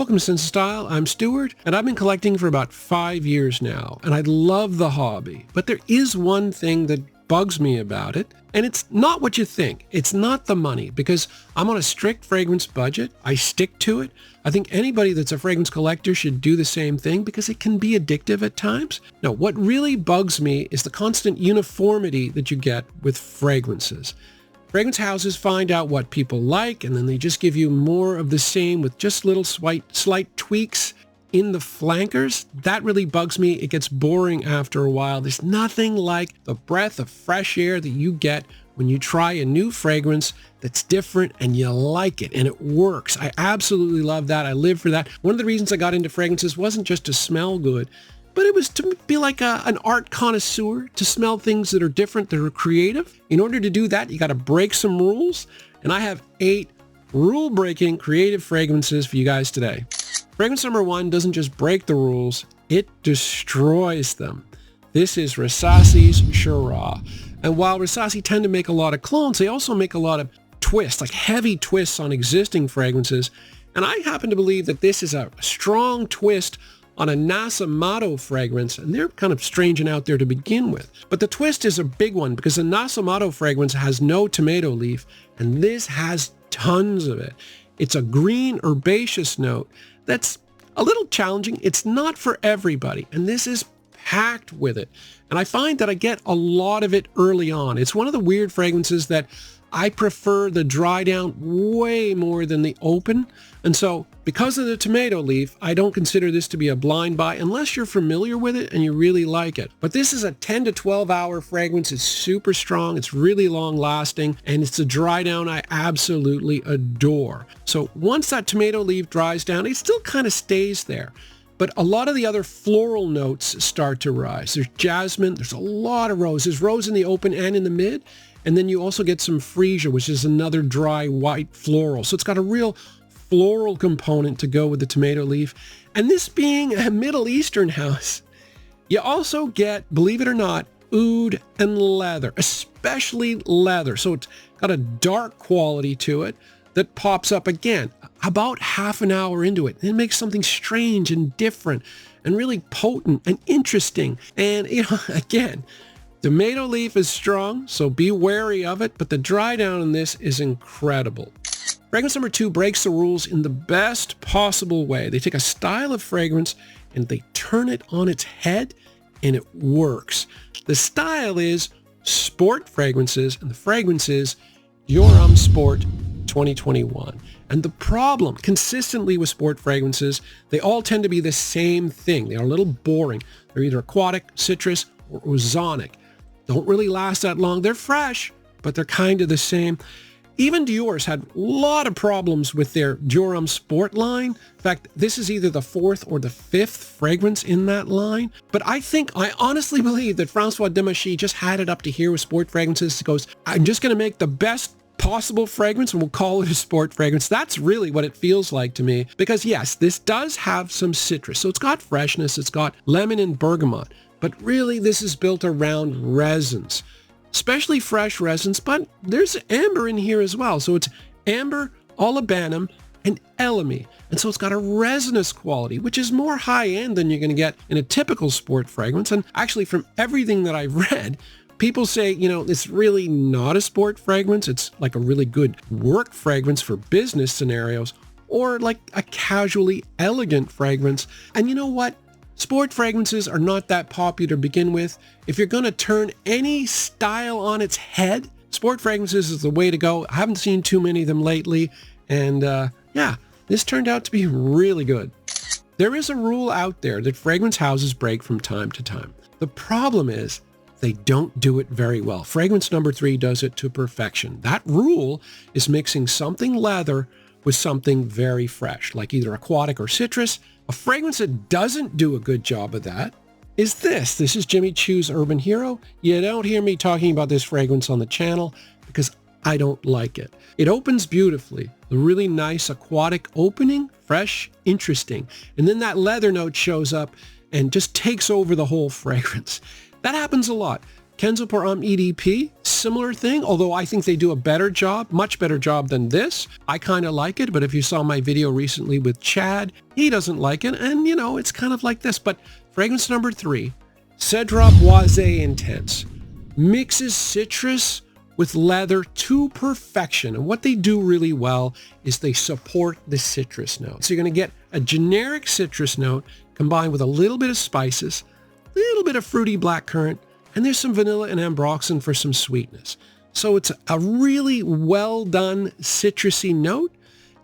Welcome to Sense of Style. I'm Stuart, and I've been collecting for about 5 years now, and I love the hobby. But there is one thing that bugs me about it, and it's not what you think. It's not the money, because I'm on a strict fragrance budget. I stick to it. I think anybody that's a fragrance collector should do the same thing because it can be addictive at times. No, what really bugs me is the constant uniformity that you get with fragrances. Fragrance houses find out what people like, and then they just give you more of the same with just little slight tweaks in the flankers. That really bugs me. It gets boring after a while. There's nothing like the breath of fresh air that you get when you try a new fragrance that's different and you like it and it works. I absolutely love that. I live for that. One of the reasons I got into fragrances wasn't just to smell good, but it was to be like an art connoisseur, to smell things that are different, that are creative. In order to do that, you got to break some rules. And I have 8 rule-breaking creative fragrances for you guys today. Fragrance number 1 doesn't just break the rules, it destroys them. This is Rasasi's Shuhrah. And while Rasasi tend to make a lot of clones, they also make a lot of twists, like heavy twists on existing fragrances. And I happen to believe that this is a strong twist on a NASA Motto fragrance, and they're kind of strange and out there to begin with. But the twist is a big one because the NASA Motto fragrance has no tomato leaf, and this has tons of it. It's a green herbaceous note that's a little challenging. It's not for everybody, and this is packed with it. And I find that I get a lot of it early on. It's one of the weird fragrances that I prefer the dry down way more than the open. And so because of the tomato leaf, I don't consider this to be a blind buy unless you're familiar with it and you really like it. But this is a 10 to 12 hour fragrance. It's super strong. It's really long lasting. And it's a dry down I absolutely adore. So once that tomato leaf dries down, it still kind of stays there. But a lot of the other floral notes start to rise. There's jasmine. There's a lot of rose. There's rose in the open and in the mid. And then you also get some freesia, which is another dry white floral. So it's got a real floral component to go with the tomato leaf. And this being a Middle Eastern house, you also get, believe it or not, oud and leather, especially leather. So it's got a dark quality to it that pops up again about half an hour into it. It makes something strange and different and really potent and interesting. And, again, tomato leaf is strong, so be wary of it, but the dry down in this is incredible. Fragrance number 2 breaks the rules in the best possible way. They take a style of fragrance and they turn it on its head, and it works. The style is sport fragrances, and the fragrance is Dior Sport 2021. And the problem consistently with sport fragrances, they all tend to be the same thing. They are a little boring. They're either aquatic, citrus, or ozonic. Don't really last that long. They're fresh, but they're kind of the same. Even Dior's had a lot of problems with their Dior Sport line. In fact, this is either the 4th or the 5th fragrance in that line. But I honestly believe that Francois Demachy just had it up to here with sport fragrances. He goes, I'm just going to make the best possible fragrance and we'll call it a sport fragrance. That's really what it feels like to me. Because yes, this does have some citrus. So it's got freshness. It's got lemon and bergamot. But really, this is built around resins, especially fresh resins, but there's amber in here as well. So it's amber, olibanum, and elemi. And so it's got a resinous quality, which is more high-end than you're going to get in a typical sport fragrance. And actually, from everything that I've read, people say, it's really not a sport fragrance. It's like a really good work fragrance for business scenarios, or like a casually elegant fragrance. And you know what? Sport fragrances are not that popular to begin with. If you're going to turn any style on its head, sport fragrances is the way to go. I haven't seen too many of them lately. And this turned out to be really good. There is a rule out there that fragrance houses break from time to time. The problem is they don't do it very well. Fragrance number 3 does it to perfection. That rule is mixing something leather with something very fresh, like either aquatic or citrus. A fragrance that doesn't do a good job of that is this. This is Jimmy Choo's Urban Hero. You don't hear me talking about this fragrance on the channel because I don't like it. It opens beautifully. The really nice aquatic opening, fresh, interesting. And then that leather note shows up and just takes over the whole fragrance. That happens a lot. Kenzo pour Homme EDP, similar thing, although I think they do a better job, much better job than this. I kind of like it, but if you saw my video recently with Chad, he doesn't like it, and you know, it's kind of like this. But fragrance number 3, Cedrat Boise Intense, mixes citrus with leather to perfection. And what they do really well is they support the citrus note. So you're going to get a generic citrus note combined with a little bit of spices, a little bit of fruity blackcurrant, and there's some vanilla and ambroxan for some sweetness. So it's a really well done citrusy note.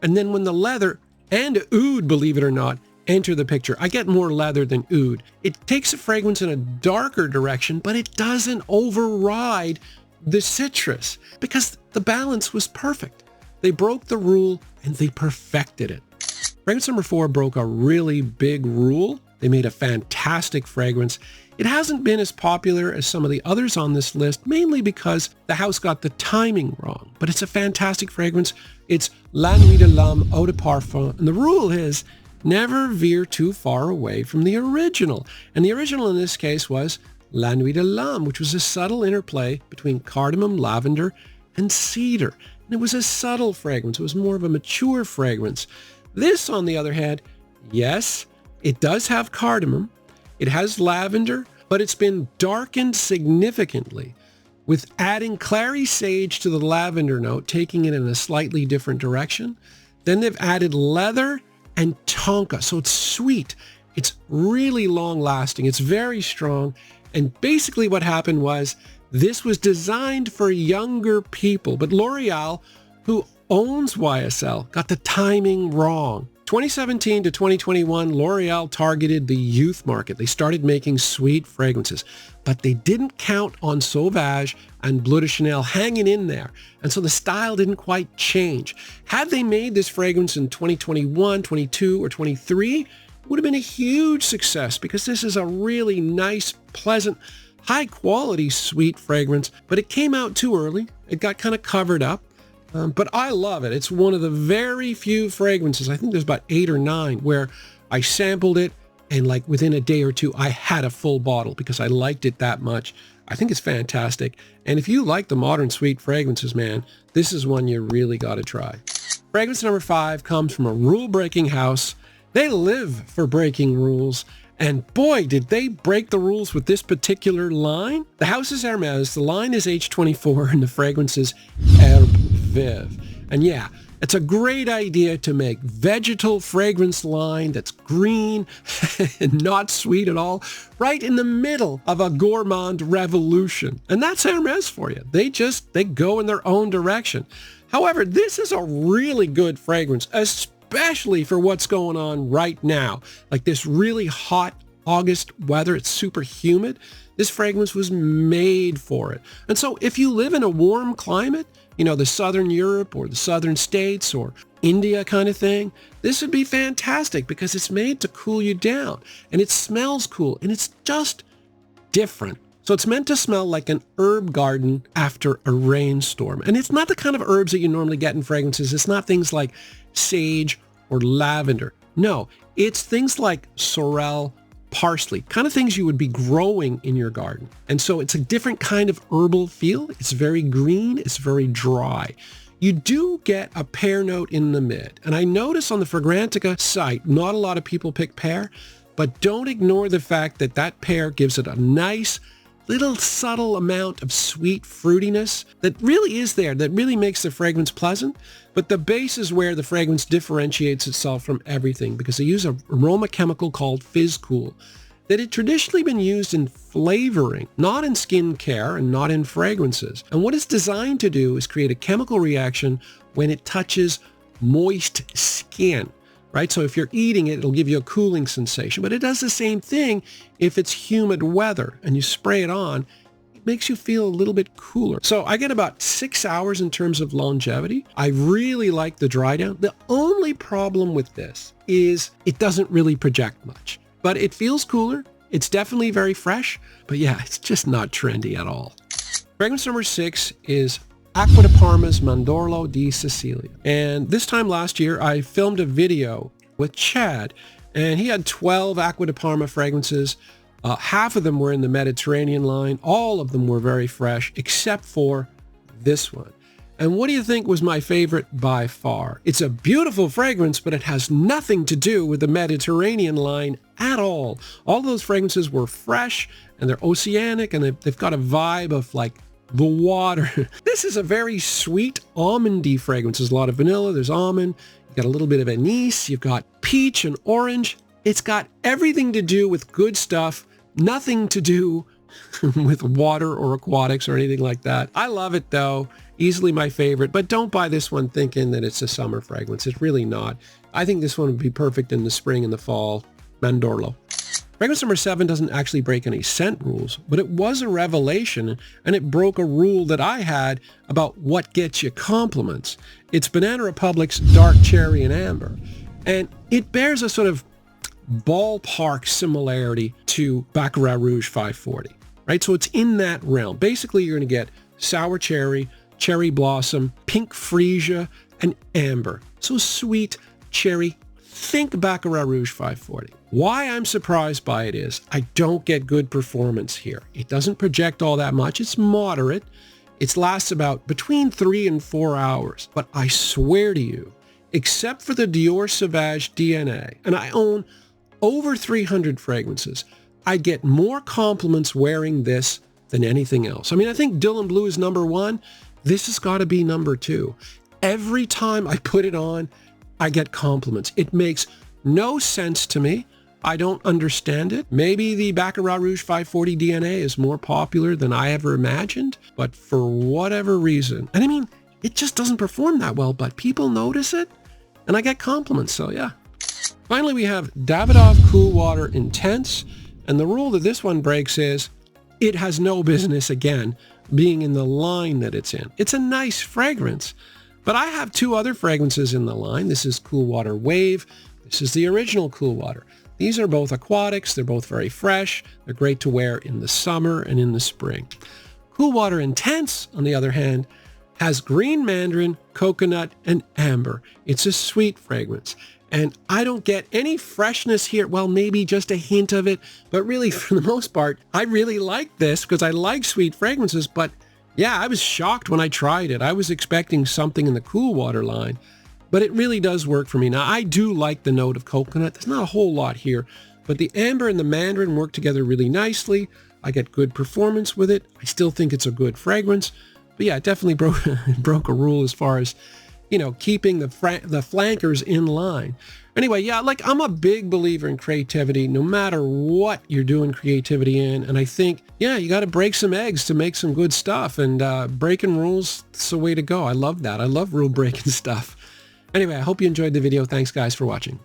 And then when the leather and oud, believe it or not, enter the picture, I get more leather than oud. It takes a fragrance in a darker direction, but it doesn't override the citrus because the balance was perfect. They broke the rule and they perfected it. Fragrance number 4 broke a really big rule. They made a fantastic fragrance. It hasn't been as popular as some of the others on this list, mainly because the house got the timing wrong. But it's a fantastic fragrance. It's La Nuit de L'Homme Eau de Parfum. And the rule is never veer too far away from the original. And the original in this case was La Nuit de L'Homme, which was a subtle interplay between cardamom, lavender, and cedar. And it was a subtle fragrance. It was more of a mature fragrance. This, on the other hand, yes, it does have cardamom. It has lavender, but it's been darkened significantly with adding clary sage to the lavender note, taking it in a slightly different direction. Then they've added leather and tonka. So it's sweet. It's really long lasting. It's very strong. And basically what happened was this was designed for younger people, but L'Oreal, who owns YSL, got the timing wrong. 2017 to 2021, L'Oreal targeted the youth market. They started making sweet fragrances, but they didn't count on Sauvage and Bleu de Chanel hanging in there. And so the style didn't quite change. Had they made this fragrance in 2021, 22, or 23, it would have been a huge success because this is a really nice, pleasant, high quality sweet fragrance, but it came out too early. It got kind of covered up. But I love it. It's one of the very few fragrances, I think there's about 8 or 9, where I sampled it and like within a day or two, I had a full bottle because I liked it that much. I think it's fantastic. And if you like the modern sweet fragrances, man, this is one you really got to try. Fragrance number 5 comes from a rule-breaking house. They live for breaking rules. And boy, did they break the rules with this particular line. The house is Hermes, the line is H24, and the fragrance is Herb Vives. And yeah, it's a great idea to make vegetal fragrance line that's green and not sweet at all, right in the middle of a gourmand revolution. And that's Hermes for you. They go in their own direction. However, this is a really good fragrance, especially for what's going on right now. Like this really hot August weather, it's super humid. This fragrance was made for it. And so if you live in a warm climate, you know, the Southern Europe or the Southern States or India kind of thing, this would be fantastic because it's made to cool you down and it smells cool and it's just different. So it's meant to smell like an herb garden after a rainstorm. And it's not the kind of herbs that you normally get in fragrances. It's not things like sage or lavender. No, it's things like sorrel, parsley, kind of things you would be growing in your garden. And so it's a different kind of herbal feel. It's very green. It's very dry. You do get a pear note in the mid. And I notice on the Fragrantica site, not a lot of people pick pear, but don't ignore the fact that that pear gives it a nice little subtle amount of sweet fruitiness that really is there, that really makes the fragrance pleasant. But the base is where the fragrance differentiates itself from everything because they use an aroma chemical called Fizz Cool that had traditionally been used in flavoring, not in skin care and not in fragrances. And what it's designed to do is create a chemical reaction when it touches moist skin. Right? So if you're eating it, it'll give you a cooling sensation, but it does the same thing if it's humid weather and you spray it on, it makes you feel a little bit cooler. So I get about 6 hours in terms of longevity. I really like the dry down. The only problem with this is it doesn't really project much, but it feels cooler. It's definitely very fresh, but yeah, it's just not trendy at all. Fragrance number 6 is Acqua de Parma's Mandorlo di Sicilia. And this time last year, I filmed a video with Chad, and he had 12 Acqua de Parma fragrances. Half of them were in the Mediterranean line. All of them were very fresh, except for this one. And what do you think was my favorite by far? It's a beautiful fragrance, but it has nothing to do with the Mediterranean line at all. All those fragrances were fresh, and they're oceanic, and they've got a vibe of like the water. This is a very sweet almondy fragrance. There's a lot of vanilla, there's almond, you've got a little bit of anise, you've got peach and orange. It's got everything to do with good stuff, nothing to do with water or aquatics or anything like that. I love it though. Easily my favorite, but don't buy this one thinking that it's a summer fragrance. It's really not. I think this one would be perfect in the spring and the fall. Mandorlo. Fragrance number 7 doesn't actually break any scent rules, but it was a revelation, and it broke a rule that I had about what gets you compliments. It's Banana Republic's Dark Cherry and Amber, and it bears a sort of ballpark similarity to Baccarat Rouge 540, right? So it's in that realm. Basically, you're going to get sour cherry, cherry blossom, pink freesia, and amber. So sweet, cherry. Think Baccarat Rouge 540. Why I'm surprised by it is I don't get good performance here. It doesn't project all that much. It's moderate. It lasts about between 3 and 4 hours. But I swear to you, except for the Dior Sauvage DNA, and I own over 300 fragrances, I get more compliments wearing this than anything else. I mean, I think Dylan Blue is number 1. This has got to be number 2. Every time I put it on, I get compliments. It makes no sense to me. I don't understand it. Maybe the Baccarat Rouge 540 DNA is more popular than I ever imagined, but for whatever reason, and I mean, it just doesn't perform that well, but people notice it, and I get compliments, so yeah. Finally, we have Davidoff Cool Water Intense, and the rule that this one breaks is it has no business, again, being in the line that it's in. It's a nice fragrance, but I have 2 other fragrances in the line. This is Cool Water Wave. This is the original Cool Water. These are both aquatics. They're both very fresh. They're great to wear in the summer and in the spring. Cool Water Intense, on the other hand, has green mandarin, coconut, and amber. It's a sweet fragrance. And I don't get any freshness here. Well, maybe just a hint of it. But really, for the most part, I really like this because I like sweet fragrances. But yeah, I was shocked when I tried it. I was expecting something in the Cool Water line. But it really does work for me. Now, I do like the note of coconut. There's not a whole lot here. But the amber and the mandarin work together really nicely. I get good performance with it. I still think it's a good fragrance. But yeah, it definitely broke a rule as far as, you know, keeping the flankers in line. Anyway, yeah, like I'm a big believer in creativity, no matter what you're doing creativity in. And I think, yeah, you got to break some eggs to make some good stuff. And breaking rules, it's the way to go. I love that. I love rule breaking stuff. Anyway, I hope you enjoyed the video. Thanks, guys, for watching.